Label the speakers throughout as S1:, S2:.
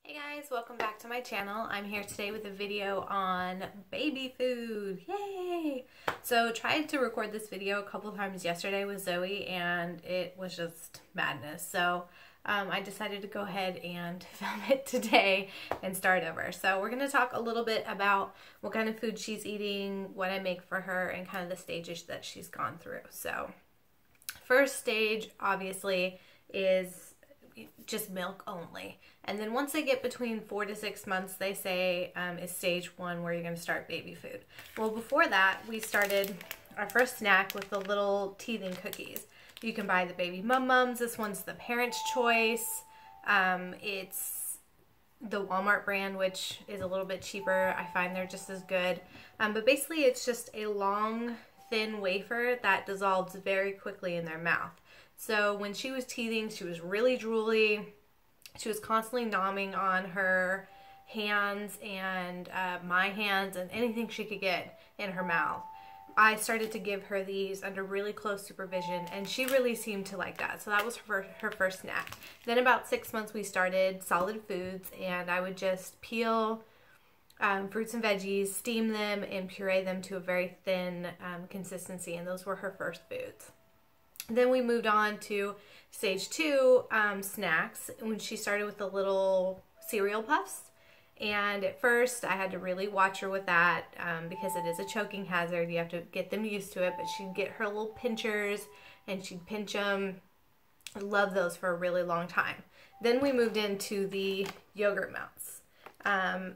S1: Hey guys, welcome back to my channel. I'm here today with a video on baby food. Yay! So tried to record this video a couple times yesterday with Zoe and it was just madness. So I decided to go ahead and film it today and start over. So we're going to talk a little bit about what kind of food she's eating, what I make for her, and kind of the stages that she's gone through. So first stage obviously is just milk only. And then once they get between 4 to 6 months, they say is stage 1 where you're going to start baby food. Well, before that, we started our first snack with the little teething cookies. You can buy the baby mums. This one's the parent's choice. It's the Walmart brand, which is a little bit cheaper. I find they're just as good. But basically, it's just a long, thin wafer that dissolves very quickly in their mouth. So when she was teething, she was really drooly. She was constantly nomming on her hands and my hands and anything she could get in her mouth. I started to give her these under really close supervision, and she really seemed to like that. So that was her first snack. Then about 6 months, we started solid foods, and I would just peel fruits and veggies, steam them, and puree them to a very thin consistency, and those were her first foods. Then we moved on to stage 2 snacks when she started with the little cereal puffs. And at first I had to really watch her with that because it is a choking hazard. You have to get them used to it, but she'd get her little pinchers and she'd pinch them. I love those for a really long time. Then we moved into the yogurt melts.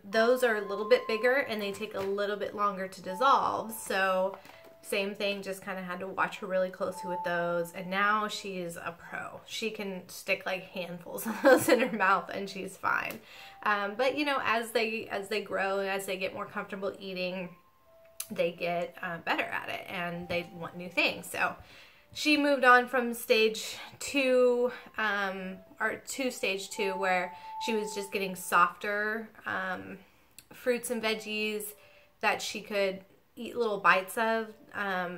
S1: Those are a little bit bigger and they take a little bit longer to dissolve. So same thing, just kind of had to watch her really closely with those, and now she's a pro. She can stick like handfuls of those in her mouth and she's fine. But you know, as they grow and as they get more comfortable eating, they get better at it and they want new things. So she moved on from stage 2 to stage 2 where she was just getting softer fruits and veggies that she could eat little bites of.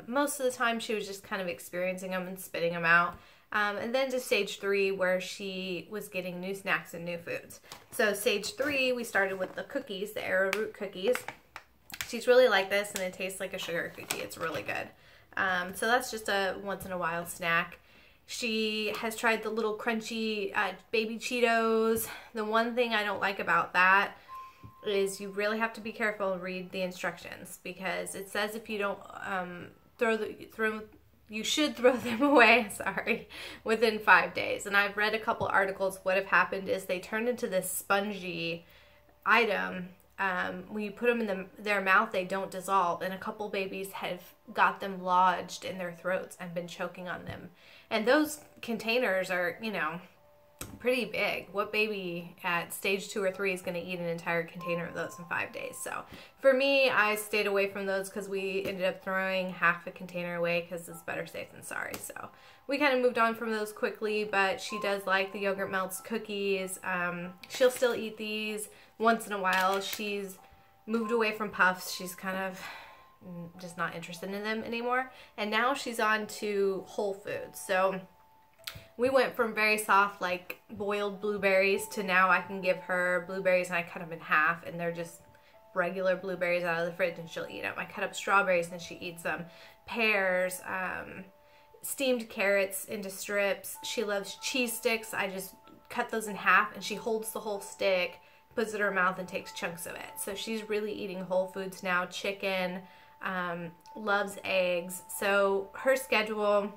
S1: Most of the time she was just kind of experiencing them and spitting them out. And then to stage 3 where she was getting new snacks and new foods. So stage 3, we started with the cookies, the Arrowroot cookies. She's really like this and it tastes like a sugar cookie. It's really good. So that's just a once in a while snack. She has tried the little crunchy baby Cheetos. The one thing I don't like about that is you really have to be careful and read the instructions, because it says if you don't you should throw them away, sorry, within 5 days. And I've read a couple articles. What have happened is they turned into this spongy item. When you put them in their mouth, they don't dissolve, and a couple babies have got them lodged in their throats and been choking on them. And those containers are, you know, pretty big. What baby at stage 2 or 3 is going to eat an entire container of those in 5 days? So for me, I stayed away from those because we ended up throwing half a container away because it's better safe than sorry. So we kind of moved on from those quickly, but she does like the yogurt melts cookies. She'll still eat these once in a while. She's moved away from puffs. She's kind of just not interested in them anymore. And now she's on to whole foods. So we went from very soft, like boiled blueberries, to now I can give her blueberries and I cut them in half and they're just regular blueberries out of the fridge and she'll eat them. I cut up strawberries and she eats them. Pears, steamed carrots into strips. She loves cheese sticks. I just cut those in half and she holds the whole stick, puts it in her mouth and takes chunks of it. So she's really eating whole foods now. Chicken, loves eggs. So her schedule,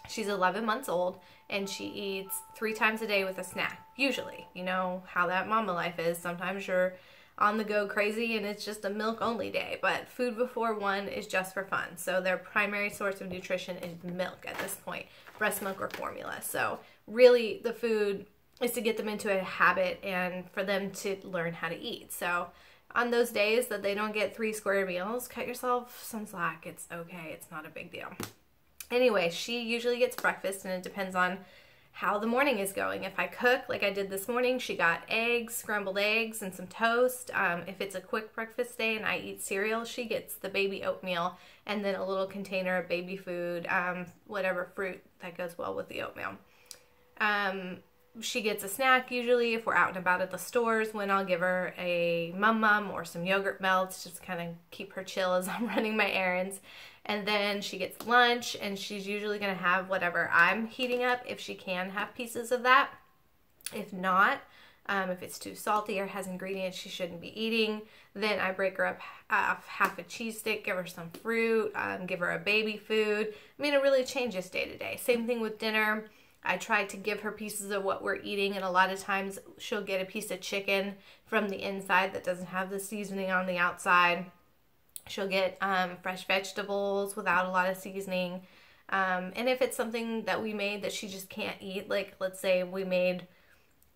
S1: she's 11 months old and she eats 3 times a day with a snack, usually. You know how that mama life is. Sometimes you're on the go crazy and it's just a milk only day, but food before 1 is just for fun. So their primary source of nutrition is milk at this point, breast milk or formula. So really the food is to get them into a habit and for them to learn how to eat. So on those days that they don't get 3 square meals, cut yourself some slack. It's okay. It's not a big deal. Anyway, she usually gets breakfast and it depends on how the morning is going. If I cook like I did this morning, she got eggs, scrambled eggs, and some toast. If it's a quick breakfast day and I eat cereal, she gets the baby oatmeal and then a little container of baby food, whatever fruit that goes well with the oatmeal. she gets a snack usually if we're out and about at the stores, when I'll give her a Mum or some yogurt melts, just kind of keep her chill as I'm running my errands. And then she gets lunch, and she's usually going to have whatever I'm heating up, if she can have pieces of that. If not, if it's too salty or has ingredients she shouldn't be eating, then I break her up half a cheese stick, give her some fruit, give her a baby food. I mean, it really changes day to day. Same thing with dinner. I try to give her pieces of what we're eating, and a lot of times she'll get a piece of chicken from the inside that doesn't have the seasoning on the outside. She'll get fresh vegetables without a lot of seasoning. And if it's something that we made that she just can't eat, like let's say we made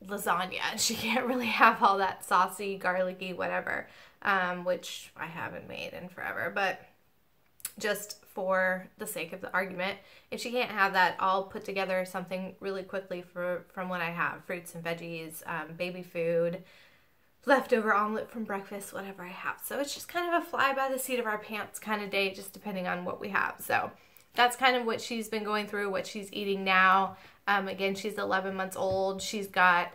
S1: lasagna and she can't really have all that saucy, garlicky, whatever, which I haven't made in forever, but just for the sake of the argument, if she can't have that, I'll put together something really quickly from what I have, fruits and veggies, baby food, leftover omelet from breakfast, whatever I have. So it's just kind of a fly by the seat of our pants kind of day, just depending on what we have. So that's kind of what she's been going through, what she's eating now. Again, she's 11 months old. She's got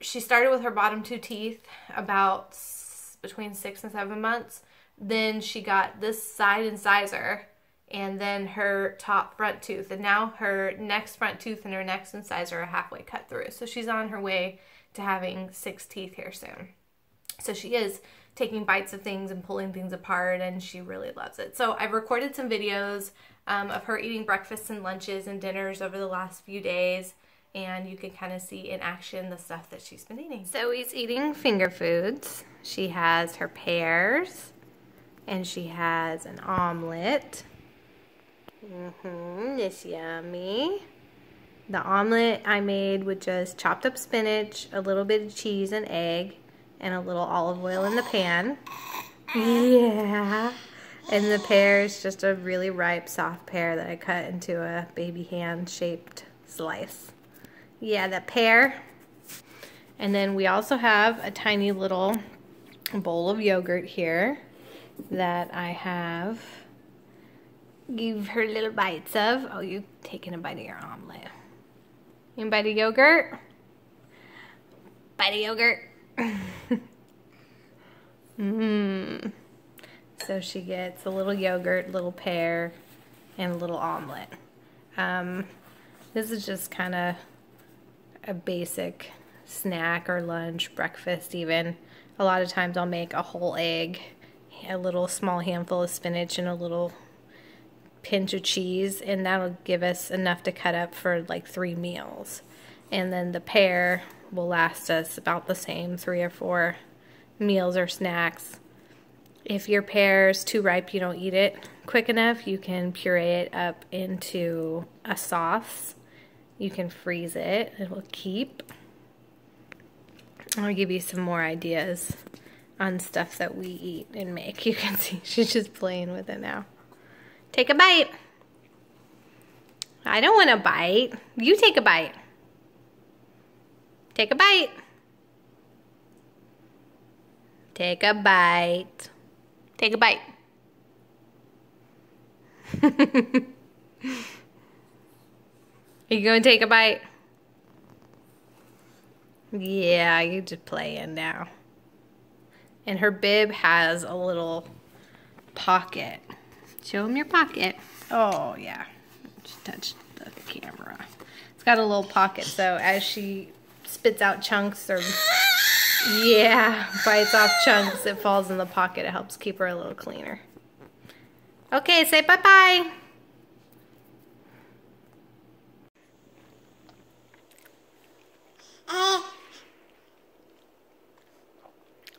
S1: she started with her bottom 2 teeth about between 6 and 7 months. Then she got this side incisor and then her top front tooth. And now her next front tooth and her next incisor are halfway cut through. So she's on her way to having 6 teeth here soon. So she is taking bites of things and pulling things apart, and she really loves it. So I've recorded some videos of her eating breakfasts and lunches and dinners over the last few days, and you can kind of see in action the stuff that she's been eating. Zoe's eating finger foods. She has her pears, and she has an omelet. It's yummy. The omelet I made with just chopped up spinach, a little bit of cheese and egg, and a little olive oil in the pan. Yeah. And the pear is just a really ripe, soft pear that I cut into a baby hand-shaped slice. Yeah, the pear. And then we also have a tiny little bowl of yogurt here that I have give her little bites of. Oh, you taking a bite of your omelet. You want a bite of yogurt? Bite of yogurt. So she gets a little yogurt, little pear, and a little omelet. This is just kind of a basic snack or lunch, breakfast even. A lot of times I'll make a whole egg, a little small handful of spinach, and a little pinch of cheese, and that'll give us enough to cut up for like 3 meals. And then the pear will last us about the same, 3 or 4 meals or snacks. If your pear's too ripe, you don't eat it quick enough, you can puree it up into a sauce. You can freeze it, it will keep. I'll give you some more ideas on stuff that we eat and make. You can see she's just playing with it now. Take a bite. I don't want a bite. You take a bite. Take a bite. Take a bite. Take a bite. Are you going to take a bite? Yeah, you're just playing now. And her bib has a little pocket. Show him your pocket. Oh, yeah. Just touched the camera. It's got a little pocket, so as she spits out chunks or, yeah, bites off chunks, it falls in the pocket. It helps keep her a little cleaner. Okay, say bye-bye.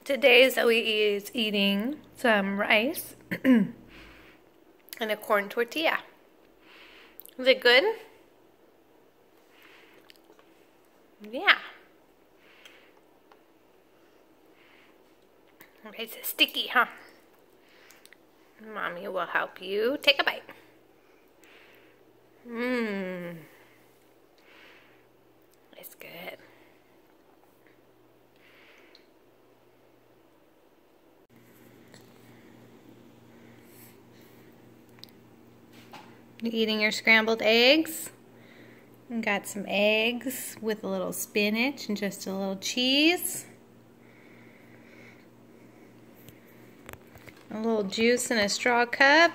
S1: Today Zoe is eating some rice and a corn tortilla. Is it good? Yeah. Rice is sticky, huh? Mommy will help you. Take a bite. It's good. You eating your scrambled eggs? We got some eggs with a little spinach and just a little cheese. A little juice in a straw cup.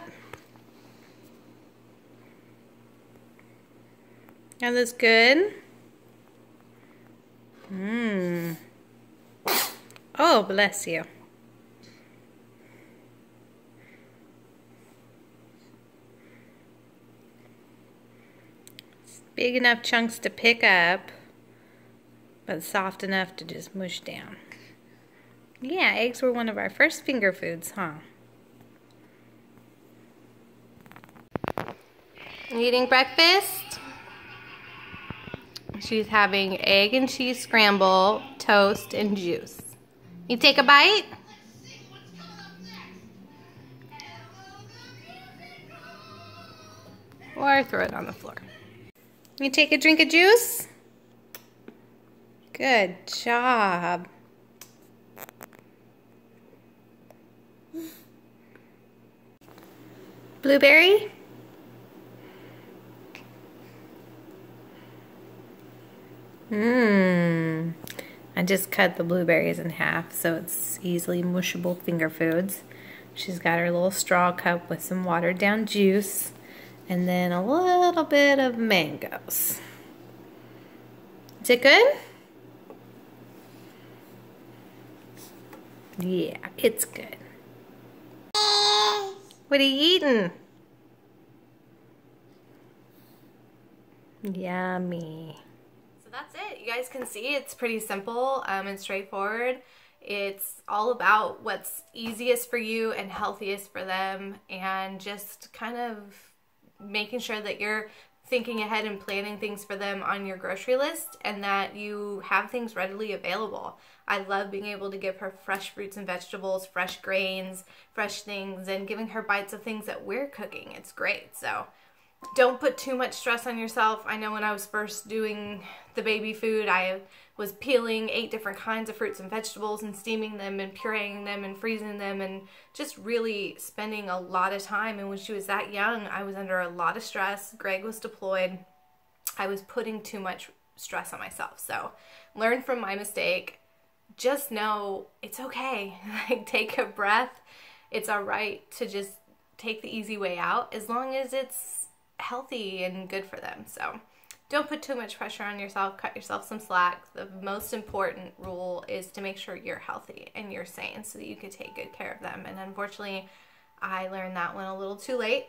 S1: That looks good. Mmm. Oh, bless you. It's big enough chunks to pick up, but soft enough to just mush down. Yeah, eggs were one of our first finger foods, huh? Eating breakfast? She's having egg and cheese scramble, toast, and juice. You take a bite? Or throw it on the floor. You take a drink of juice? Good job. Blueberry? I just cut the blueberries in half so it's easily mushable finger foods. She's got her little straw cup with some watered down juice and then a little bit of mangoes. Is it good? Yeah, it's good. What are you eating? Yummy. So that's it. You guys can see it's pretty simple and straightforward. It's all about what's easiest for you and healthiest for them, and just kind of making sure that you're thinking ahead and planning things for them on your grocery list and that you have things readily available. I love being able to give her fresh fruits and vegetables, fresh grains, fresh things, and giving her bites of things that we're cooking. It's great. So don't put too much stress on yourself. I know when I was first doing the baby food, I was peeling 8 different kinds of fruits and vegetables and steaming them and pureeing them and freezing them and just really spending a lot of time. And when she was that young, I was under a lot of stress. Greg was deployed. I was putting too much stress on myself. So learn from my mistake. Just know it's okay. Like, take a breath. It's all right to just take the easy way out as long as it's healthy and good for them. So don't put too much pressure on yourself. Cut yourself some slack. The most important rule is to make sure you're healthy and you're sane so that you can take good care of them. And unfortunately, I learned that one a little too late,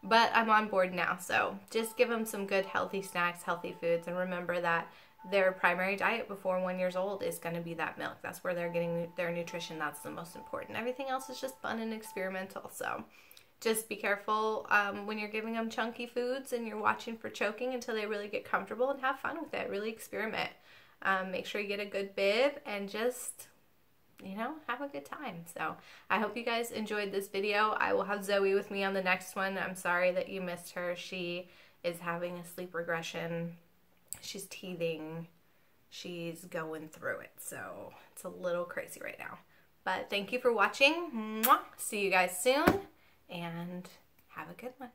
S1: but I'm on board now. So just give them some good healthy snacks, healthy foods, and remember that their primary diet before 1 year old is going to be that milk. That's where they're getting their nutrition. That's the most important. Everything else is just fun and experimental. So just be careful when you're giving them chunky foods and you're watching for choking until they really get comfortable, and have fun with it. Really experiment. Make sure you get a good bib and just, you know, have a good time. So I hope you guys enjoyed this video. I will have Zoe with me on the next one. I'm sorry that you missed her. She is having a sleep regression. She's teething. She's going through it. So it's a little crazy right now. But thank you for watching. Mwah. See you guys soon. And have a good one.